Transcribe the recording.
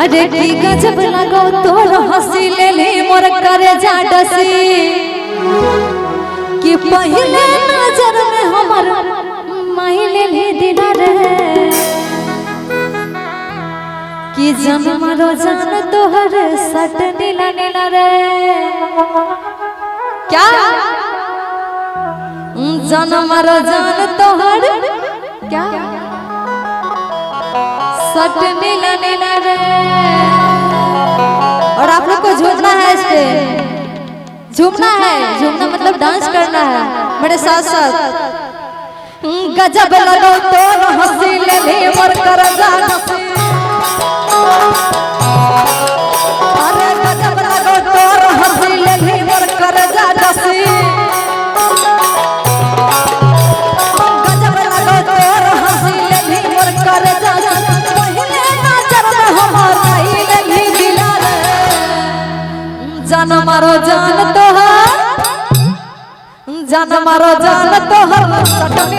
अरे की गजब लगो तोर हंसी ले ले मोर करे जा डसी कि पहले नजर में हमर माही ले ले दिला रे कि जन्म रो जान तोहर सट नीला नीला रे क्या जन्म रो जान तोहर क्या सट नीला नीला रे। और आप लोग को झूमना है, इस पे झूमना है, झूमना मतलब डांस करना है मेरे साथ साथ। गजब लगो तो हंसी ले ले मोर कर जा हंसी, अरे गजब लगो तो हंसी ले ले मोर कर जा हंसी, गजब लगो तो हंसी ले ले मोर कर जा पहले नजर में हमर आई ले दिला रे जान मारो जान तोहर जान मारो जान तोहर सटनी